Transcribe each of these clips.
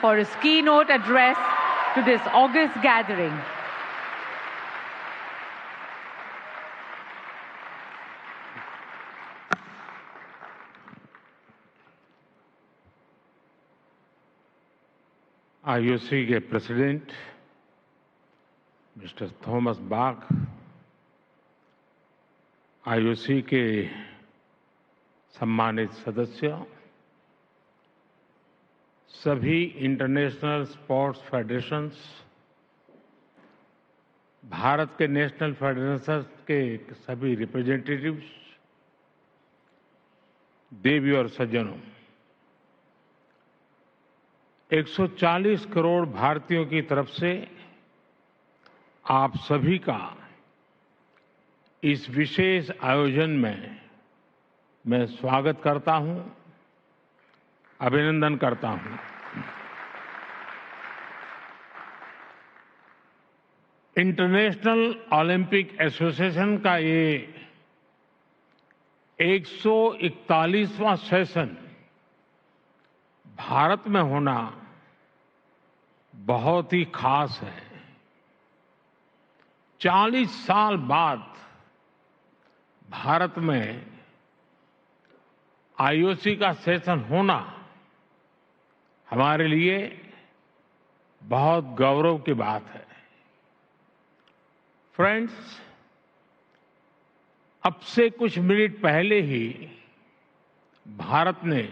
for his keynote address to this august gathering. IOC के president mister Thomas Bach, IOC के सम्मानित सदस्य, सभी इंटरनेशनल स्पोर्ट्स फेडरेशंस, भारत के नेशनल फेडरेशंस के सभी रिप्रेजेंटेटिव्स, देवी और सज्जनों, 140 करोड़ भारतीयों की तरफ से आप सभी का इस विशेष आयोजन में मैं स्वागत करता हूं, अभिनंदन करता हूं। इंटरनेशनल ओलंपिक एसोसिएशन का ये 141वां सेशन भारत में होना बहुत ही खास है। 40 साल बाद भारत में आईओसी का सेशन होना हमारे लिए बहुत गौरव की बात है। फ्रेंड्स, अब से कुछ मिनट पहले ही भारत ने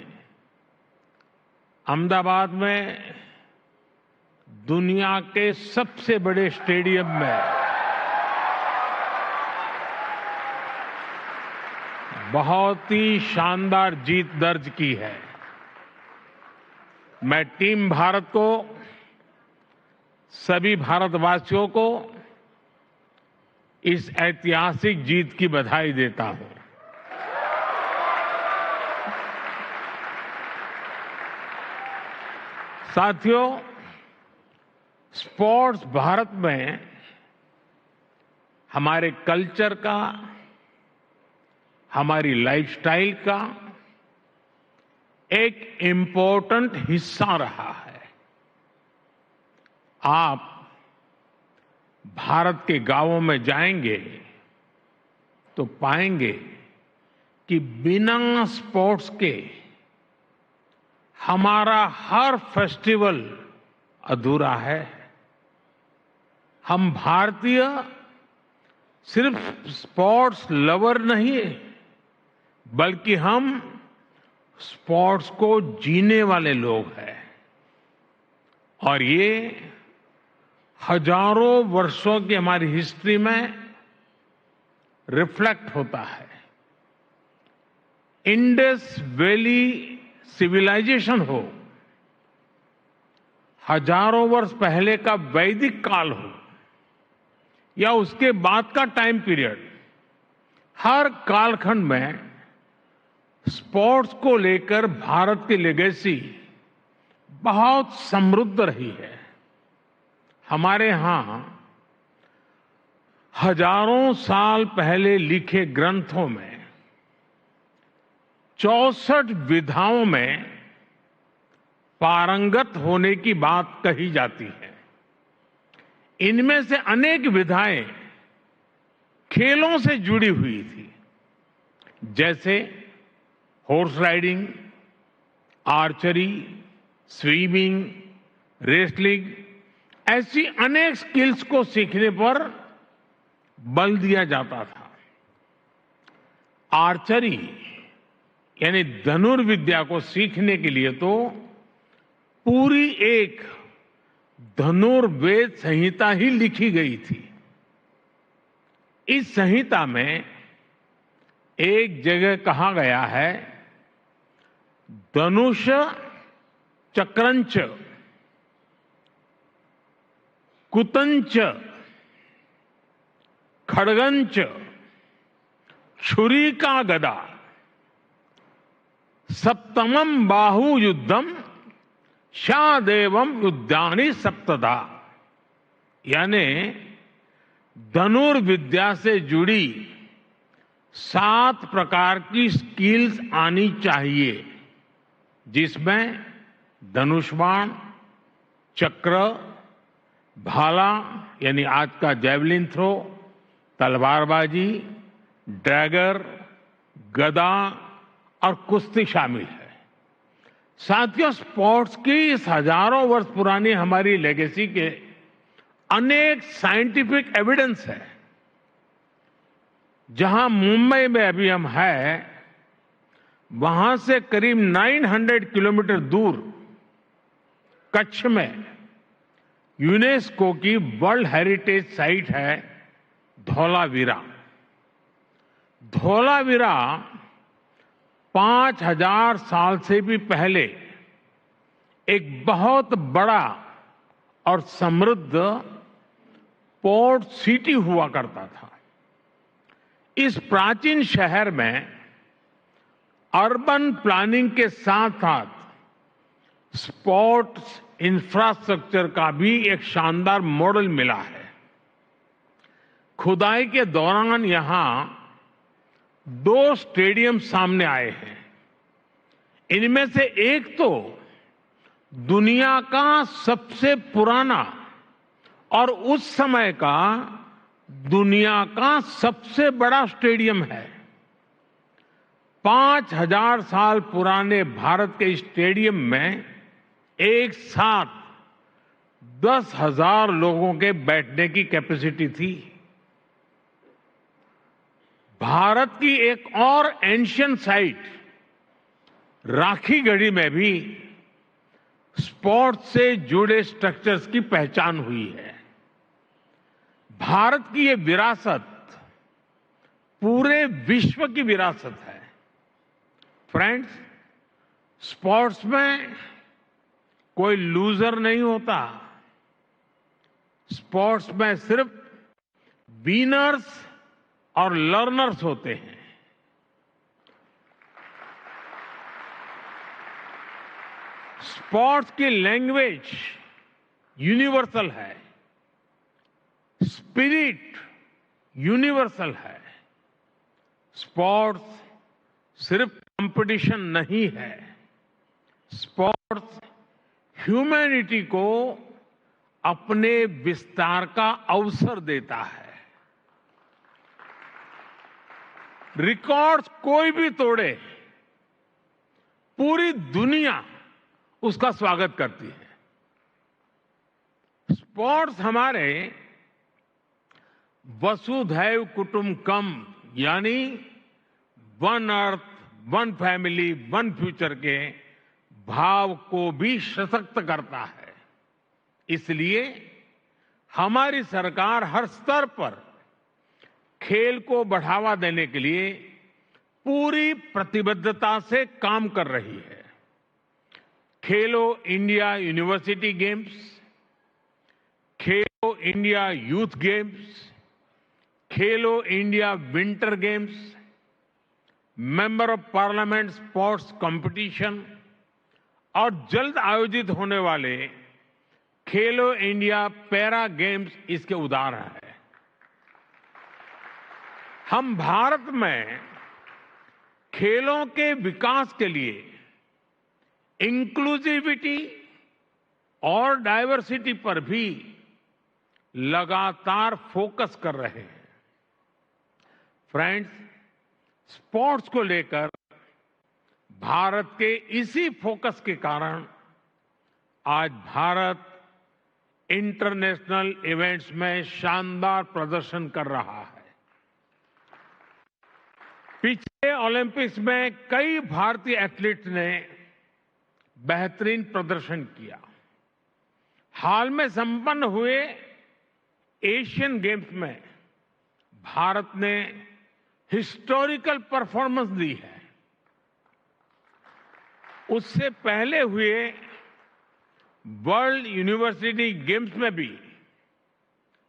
अहमदाबाद में दुनिया के सबसे बड़े स्टेडियम में बहुत ही शानदार जीत दर्ज की है। मैं टीम भारत को, सभी भारतवासियों को इस ऐतिहासिक जीत की बधाई देता हूं। साथियों, स्पोर्ट्स भारत में हमारे कल्चर का, हमारी लाइफस्टाइल का एक इम्पोर्टेंट हिस्सा रहा है। आप भारत के गांवों में जाएंगे तो पाएंगे कि बिना स्पोर्ट्स के हमारा हर फेस्टिवल अधूरा है। हम भारतीय सिर्फ स्पोर्ट्स लवर नहीं, बल्कि हम स्पोर्ट्स को जीने वाले लोग हैं। और ये हजारों वर्षों की हमारी हिस्ट्री में रिफ्लेक्ट होता है। इंडस वैली सिविलाइजेशन हो, हजारों वर्ष पहले का वैदिक काल हो, या उसके बाद का टाइम पीरियड, हर कालखंड में स्पोर्ट्स को लेकर भारत की लेगेसी बहुत समृद्ध रही है। हमारे यहां हजारों साल पहले लिखे ग्रंथों में 64 विधाओं में पारंगत होने की बात कही जाती है। इनमें से अनेक विधाएं खेलों से जुड़ी हुई थी, जैसे horse riding, archery, swimming, wrestling. ऐसी अनेक स्किल्स को सीखने पर बल दिया जाता था। आर्चरी यानी धनुर्विद्या को सीखने के लिए तो पूरी एक धनुर्वेद संहिता ही लिखी गई थी। इस संहिता में एक जगह कहा गया है, धनुष चक्रंच कुतंच खड़गंच छुरी का गदा सप्तमम बाहु युद्धम शादेवम युद्धानि सप्तधा। यानी धनुर्विद्या से जुड़ी 7 प्रकार की स्किल्स आनी चाहिए, जिसमें धनुष बाण, चक्र, भाला यानी आज का जेवलिन थ्रो, तलवारबाजी, ड्रैगर, गदा और कुश्ती शामिल है। साथियों, स्पोर्ट्स की इस हजारों वर्ष पुरानी हमारी लेगेसी के अनेक साइंटिफिक एविडेंस है। जहां मुंबई में अभी हम हैं, वहां से करीब 900 किलोमीटर दूर कच्छ में यूनेस्को की वर्ल्ड हेरिटेज साइट है धौलावीरा। धौलावीरा 5000 साल से भी पहले एक बहुत बड़ा और समृद्ध पोर्ट सिटी हुआ करता था। इस प्राचीन शहर में अर्बन प्लानिंग के साथ साथ स्पोर्ट्स इंफ्रास्ट्रक्चर का भी एक शानदार मॉडल मिला है। खुदाई के दौरान यहां 2 स्टेडियम सामने आए हैं। इनमें से एक तो दुनिया का सबसे पुराना और उस समय का दुनिया का सबसे बड़ा स्टेडियम है। 5000 साल पुराने भारत के स्टेडियम में एक साथ 10,000 लोगों के बैठने की कैपेसिटी थी। भारत की एक और एंशियंट साइट राखीगढ़ी में भी स्पोर्ट्स से जुड़े स्ट्रक्चर्स की पहचान हुई है। भारत की ये विरासत पूरे विश्व की विरासत है। फ्रेंड्स, स्पोर्ट्स में कोई लूजर नहीं होता। स्पोर्ट्स में सिर्फ विनर्स और लर्नर्स होते हैं। स्पोर्ट्स की लैंग्वेज यूनिवर्सल है, स्पिरिट यूनिवर्सल है। स्पोर्ट्स सिर्फ कंपटीशन नहीं है, स्पोर्ट्स ह्यूमैनिटी को अपने विस्तार का अवसर देता है। रिकॉर्ड्स कोई भी तोड़े, पूरी दुनिया उसका स्वागत करती है। स्पोर्ट्स हमारे वसुधैव कुटुंबकम यानी one earth, one family, one future के भाव को भी सशक्त करता है। इसलिए हमारी सरकार हर स्तर पर खेल को बढ़ावा देने के लिए पूरी प्रतिबद्धता से काम कर रही है। खेलो India university games, Khelo India youth games, Khelo India winter games, member of parliament sports competition और जल्द आयोजित होने वाले खेलो इंडिया पैरा गेम्स इसके उदाहरण हैं। हम भारत में खेलों के विकास के लिए इंक्लूसिविटी और डाइवर्सिटी पर भी लगातार फोकस कर रहे हैं। फ्रेंड्स, स्पोर्ट्स को लेकर भारत के इसी फोकस के कारण आज भारत इंटरनेशनल इवेंट्स में शानदार प्रदर्शन कर रहा है। पिछले ओलंपिक्स में कई भारतीय एथलीट्स ने बेहतरीन प्रदर्शन किया। हाल में संपन्न हुए एशियन गेम्स में भारत ने हिस्टोरिकल परफॉर्मेंस दी है। उससे पहले हुए वर्ल्ड यूनिवर्सिटी गेम्स में भी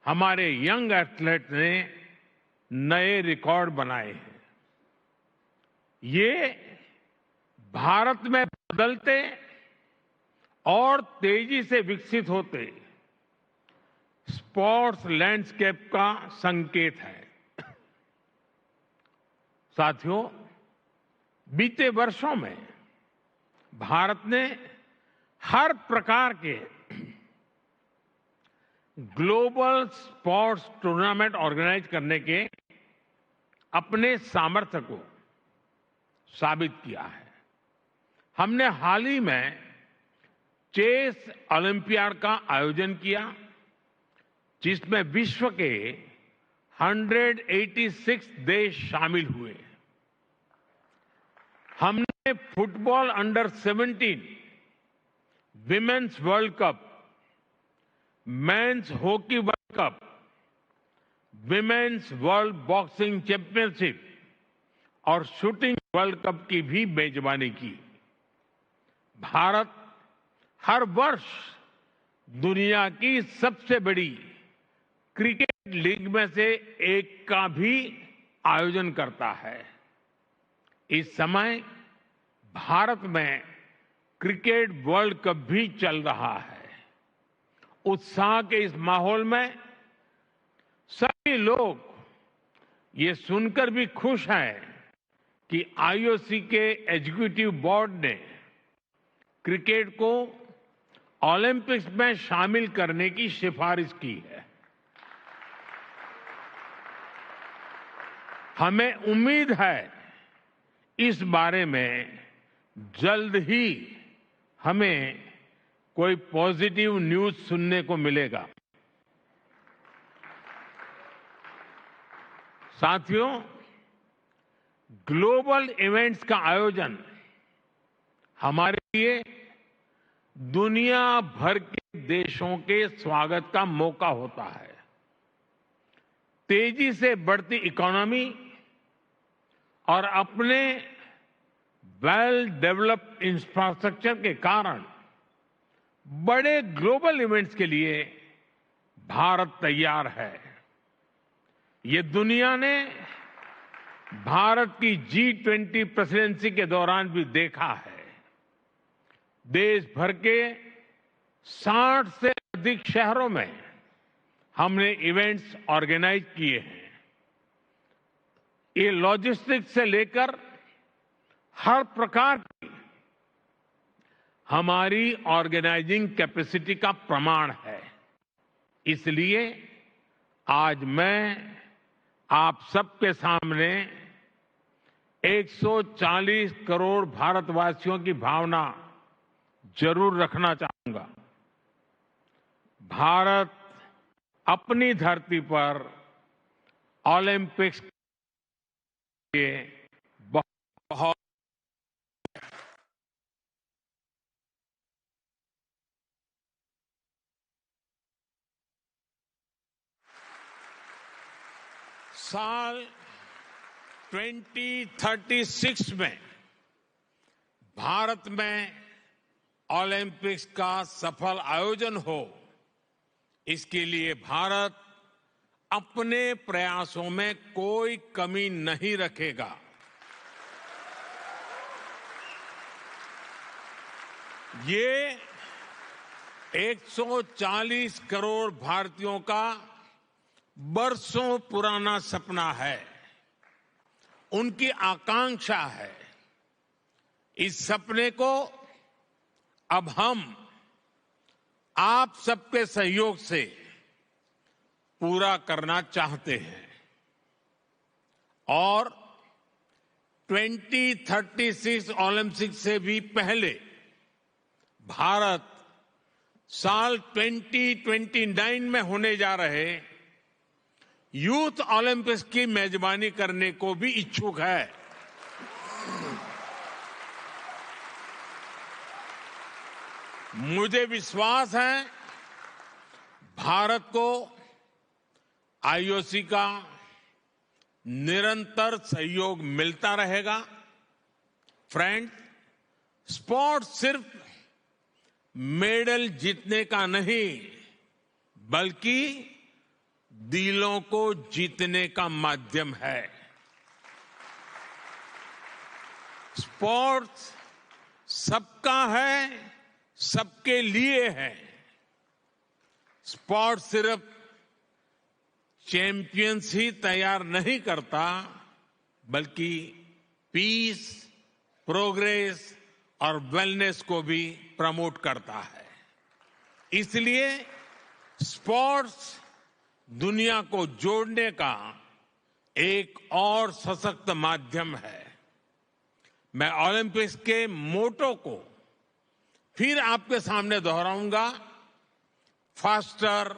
हमारे यंग एथलीट ने नए रिकॉर्ड बनाए हैं। ये भारत में बदलते और तेजी से विकसित होते स्पोर्ट्स लैंडस्केप का संकेत है। साथियों, बीते वर्षों में भारत ने हर प्रकार के ग्लोबल स्पोर्ट्स टूर्नामेंट ऑर्गेनाइज करने के अपने सामर्थ्य को साबित किया है। हमने हाल ही में चेस ओलंपियाड का आयोजन किया, जिसमें विश्व के 186 देश शामिल हुए। हमने football under 17 women's world cup, men's hockey world cup, women's world boxing championship और शूटिंग वर्ल्ड कप की भी मेजबानी की। भारत हर वर्ष दुनिया की सबसे बड़ी क्रिकेट लीग में से एक का भी आयोजन करता है। इस समय भारत में क्रिकेट वर्ल्ड कप भी चल रहा है। उत्साह के इस माहौल में सभी लोग ये सुनकर भी खुश हैं कि आईओसी के एग्जीक्यूटिव बोर्ड ने क्रिकेट को ओलंपिक्स में शामिल करने की सिफारिश की है। हमें उम्मीद है इस बारे में जल्द ही हमें कोई पॉजिटिव न्यूज सुनने को मिलेगा। साथियों, ग्लोबल इवेंट्स का आयोजन हमारे लिए दुनिया भर के देशों के स्वागत का मौका होता है। तेजी से बढ़ती इकोनॉमी और अपने वेल डेवलप्ड इंफ्रास्ट्रक्चर के कारण बड़े ग्लोबल इवेंट्स के लिए भारत तैयार है। ये दुनिया ने भारत की G20 प्रेसिडेंसी के दौरान भी देखा है। देश भर के 60 से अधिक शहरों में हमने इवेंट्स ऑर्गेनाइज किए हैं। ये लॉजिस्टिक्स से लेकर हर प्रकार की हमारी ऑर्गेनाइजिंग कैपेसिटी का प्रमाण है। इसलिए आज मैं आप सबके सामने 140 करोड़ भारतवासियों की भावना जरूर रखना चाहूंगा। भारत अपनी धरती पर ओलंपिक्स के बहुत साल 2036 में भारत में ओलंपिक्स का सफल आयोजन हो, इसके लिए भारत अपने प्रयासों में कोई कमी नहीं रखेगा। ये 140 करोड़ भारतीयों का बरसों पुराना सपना है, उनकी आकांक्षा है। इस सपने को अब हम आप सबके सहयोग से पूरा करना चाहते हैं और 2036 ओलंपिक से भी पहले भारत साल 2029 में होने जा रहे यूथ ओलंपिक्स की मेजबानी करने को भी इच्छुक है। मुझे विश्वास है भारत को आईओसी का निरंतर सहयोग मिलता रहेगा। फ्रेंड, स्पोर्ट्स सिर्फ मेडल जीतने का नहीं, बल्कि दिलों को जीतने का माध्यम है। स्पोर्ट्स सबका है, सबके लिए है। स्पोर्ट्स सिर्फ चैंपियंस ही तैयार नहीं करता, बल्कि पीस, प्रोग्रेस और वेलनेस को भी प्रमोट करता है। इसलिए स्पोर्ट्स दुनिया को जोड़ने का एक और सशक्त माध्यम है। मैं ओलंपिक्स के मोटो को फिर आपके सामने दोहराऊंगा, faster,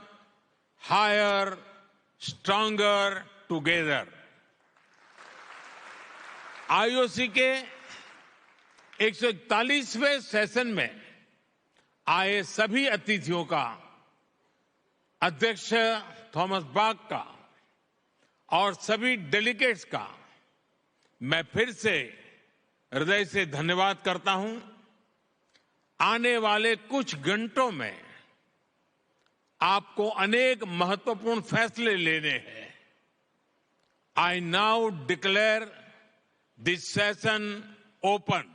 higher, stronger together. IOC के 141वें सेशन में आए सभी अतिथियों का, अध्यक्ष थॉमस बाक का और सभी डेलीगेट्स का मैं फिर से हृदय से धन्यवाद करता हूं। आने वाले कुछ घंटों में आपको अनेक महत्वपूर्ण फैसले लेने हैं। I now declare this session open.